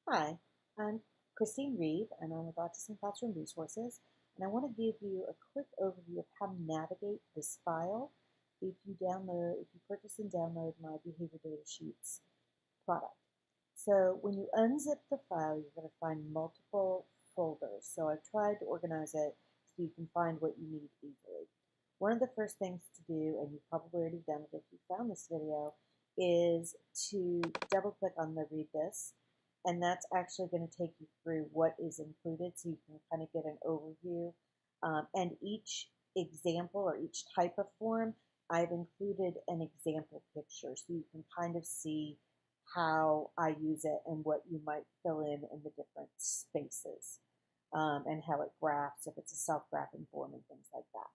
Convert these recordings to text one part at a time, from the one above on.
Hi, I'm Christine Reed, and I'm with Autism Classroom Resources, and I want to give you a quick overview of how to navigate this file if you purchase and download my Behavior Data Sheets product. So when you unzip the file, you're going to find multiple folders. So I've tried to organize it so you can find what you need easily. One of the first things to do, and you've probably already done it if you found this video, is to double click on the Read This, and that's actually going to take you through what is included so you can kind of get an overview. And each example or each type of form, I've included an example picture so you can kind of see how I use it and what you might fill in the different spaces, and how it graphs, if it's a self-graphing form and things like that.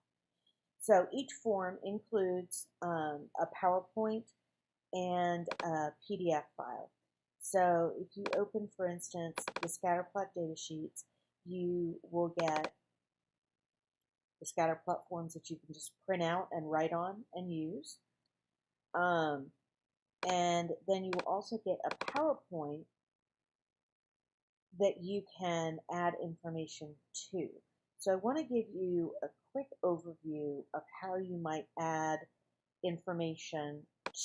So each form includes a PowerPoint and a PDF file. So if you open, for instance, the scatterplot data sheets, you will get the scatterplot forms that you can just print out and write on and use. And then you will also get a PowerPoint that you can add information to. So I want to give you a quick overview of how you might add information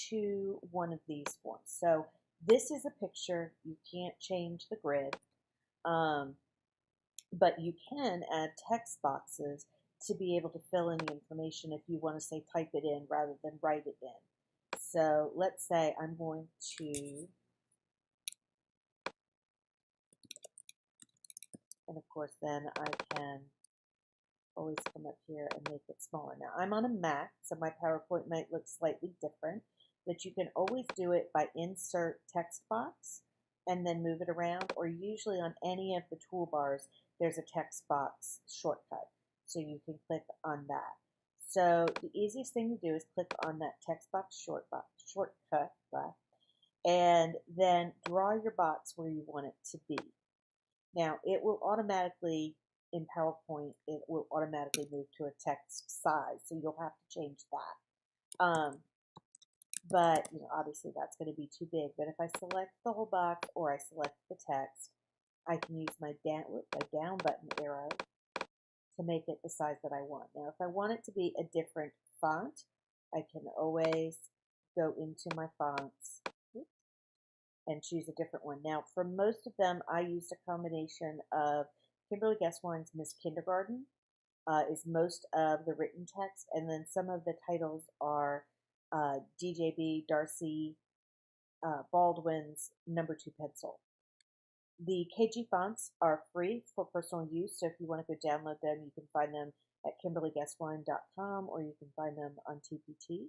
to one of these forms. So this is a picture. You can't change the grid, but you can add text boxes to be able to fill in the information if you want to say type it in rather than write it in. So let's say I'm going to, and of course then I can always come up here and make it smaller. Now I'm on a Mac, so my PowerPoint might look slightly different, but you can always do it by insert text box and then move it around, or usually on any of the toolbars there's a text box shortcut, so you can click on that. So the easiest thing to do is click on that text box shortcut, and then draw your box where you want it to be. Now it will automatically, in PowerPoint, it will automatically move to a text size, so you'll have to change that. But obviously that's going to be too big. But if I select the whole box or I select the text, I can use my down button arrow to make it the size that I want. Now, if I want it to be a different font, I can always go into my fonts and choose a different one. Now, for most of them, I used a combination of Kimberly Guesswine's Miss Kindergarten is most of the written text, and then some of the titles are DJB Darcy Baldwin's Number 2 Pencil. The KG fonts are free for personal use, so if you want to go download them, you can find them at KimberlyGuesswine.com, or you can find them on TPT.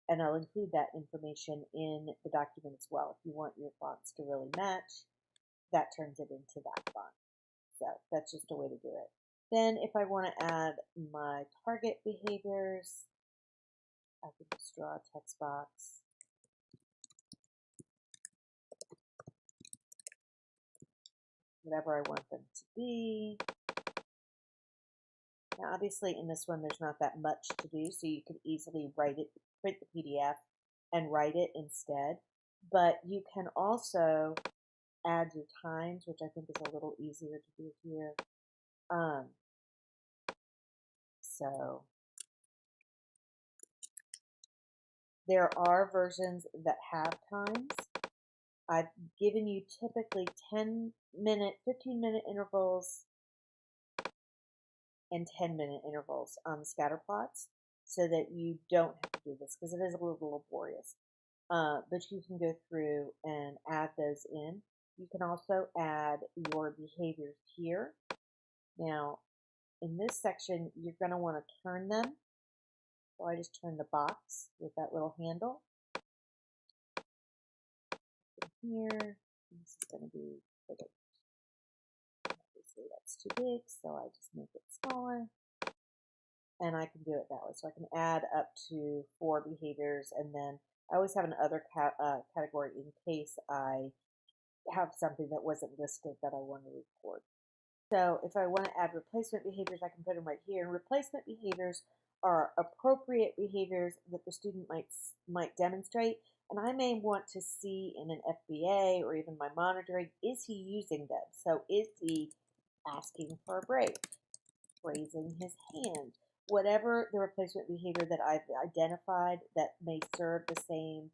And I'll include that information in the document as well. If you want your fonts to really match, that turns it into that font. So that's just a way to do it. Then if I want to add my target behaviors, I can just draw a text box. Whatever I want them to be. Now obviously in this one there's not that much to do, so you could easily print the PDF and write it instead. But you can also add your times, which I think is a little easier to do here. So there are versions that have times. I've given you typically 10-minute, 15-minute intervals and 10-minute intervals on the scatter plots so that you don't have to do this because it is a little laborious. But you can go through and add those in. You can also add your behaviors here. Now, in this section, you're going to want to turn them. So I just turn the box with that little handle. Here, this is going to be bigger. Obviously, that's too big, so I just make it smaller. And I can do it that way. So I can add up to 4 behaviors, and then I always have another category in case I have something that wasn't listed that I want to report. So if I want to add replacement behaviors, I can put them right here. And replacement behaviors are appropriate behaviors that the student might demonstrate, And I may want to see in an FBA or even my monitoring, is he using them? So is he asking for a break, raising his hand, whatever the replacement behavior that I've identified that may serve the same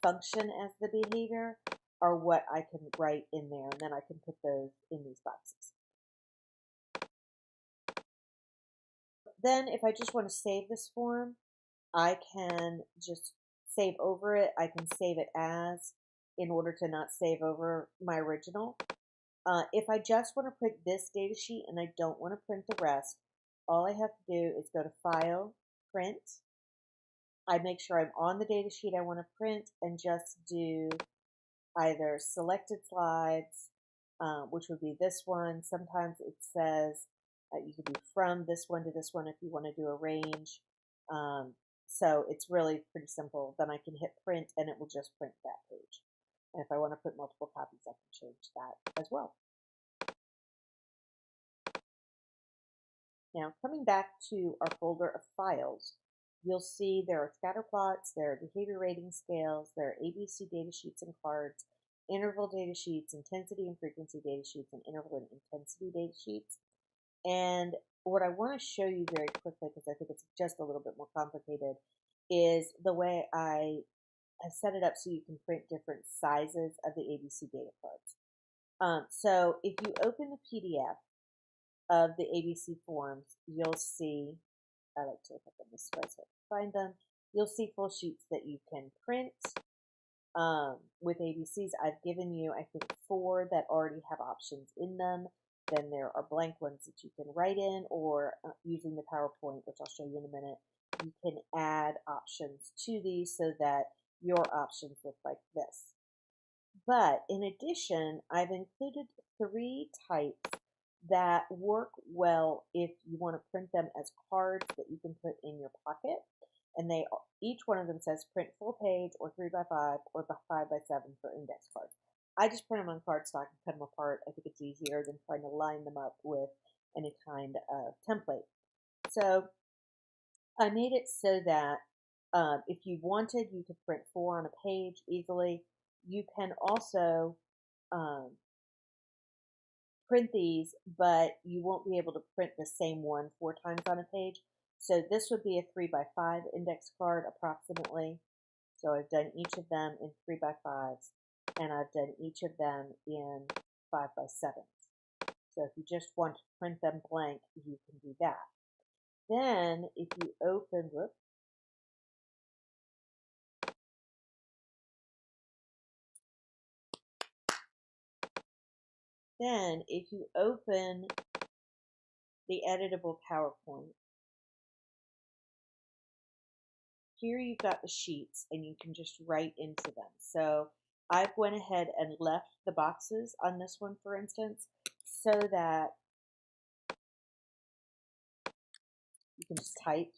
function as the behavior are what I can write in there, and then I can put those in these boxes. Then if I just want to save this form, I can just save over it. I can save it as in order to not save over my original. If I just want to print this data sheet and I don't want to print the rest, all I have to do is go to File, Print. I make sure I'm on the data sheet I want to print and just do either Selected Slides, which would be this one. Sometimes it says you can do from this one to this one if you want to do a range. So it's really pretty simple. Then I can hit print and it will just print that page. And if I want to put multiple copies, I can change that as well. Now, coming back to our folder of files, you'll see there are scatter plots, there are behavior rating scales, there are ABC data sheets and cards, interval data sheets, intensity and frequency data sheets, and interval and intensity data sheets. And what I want to show you very quickly, because I think it's just a little bit more complicated, is the way I have set it up so you can print different sizes of the ABC data cards. So if you open the PDF of the ABC forms, you'll see, I like to look at them this way so I can find them, you'll see full sheets that you can print. With ABCs, I've given you, I think, 4 that already have options in them. Then there are blank ones that you can write in, or using the PowerPoint, which I'll show you in a minute, you can add options to these so that your options look like this. But in addition, I've included 3 types that work well if you want to print them as cards that you can put in your pocket. And each one of them says print full page or 3x5 or 5x7 for index cards. I just print them on cardstock and cut them apart. I think it's easier than trying to line them up with any kind of template. So I made it so that if you wanted, you could print 4 on a page easily. You can also print these, but you won't be able to print the same one 4 times on a page. So this would be a 3x5 index card approximately. So I've done each of them in 3x5s, and I've done each of them in 5x7s. So if you just want to print them blank, you can do that. Then if you open, then if you open the editable PowerPoint, here you've got the sheets and you can just write into them. So I've went ahead and left the boxes on this one, for instance, so that you can just type.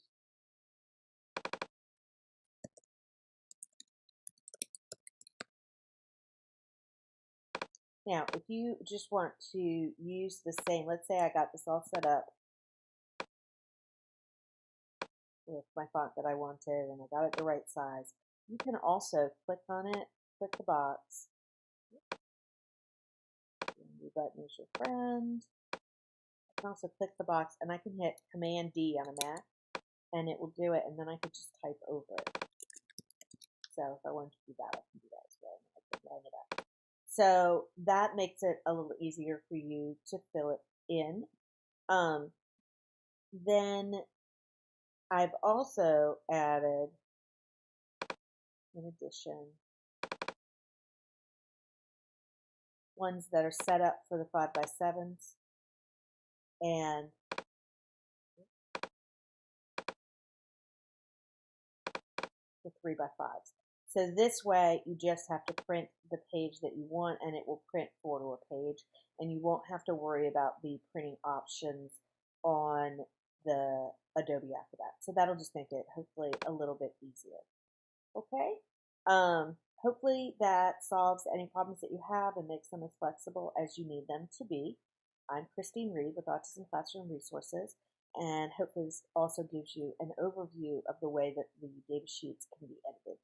Now, if you just want to use the same, let's say I got this all set up with my font that I wanted and I got it the right size, you can also click on it, click the box. Your button is your friend. I can also click the box and I can hit Command D on a Mac and it will do it, and then I could just type over it. So if I wanted to do that, I can do that as well. I can line it up. So that makes it a little easier for you to fill it in. Then I've also added, in addition, ones that are set up for the 5x7s and the 3x5s. So this way, you just have to print the page that you want, and it will print for to a page, and you won't have to worry about the printing options on the Adobe Acrobat. So that'll just make it hopefully a little bit easier. Okay? Hopefully that solves any problems that you have and makes them as flexible as you need them to be. I'm Christine Reed with Autism Classroom Resources, and hopefully this also gives you an overview of the way that the data sheets can be edited.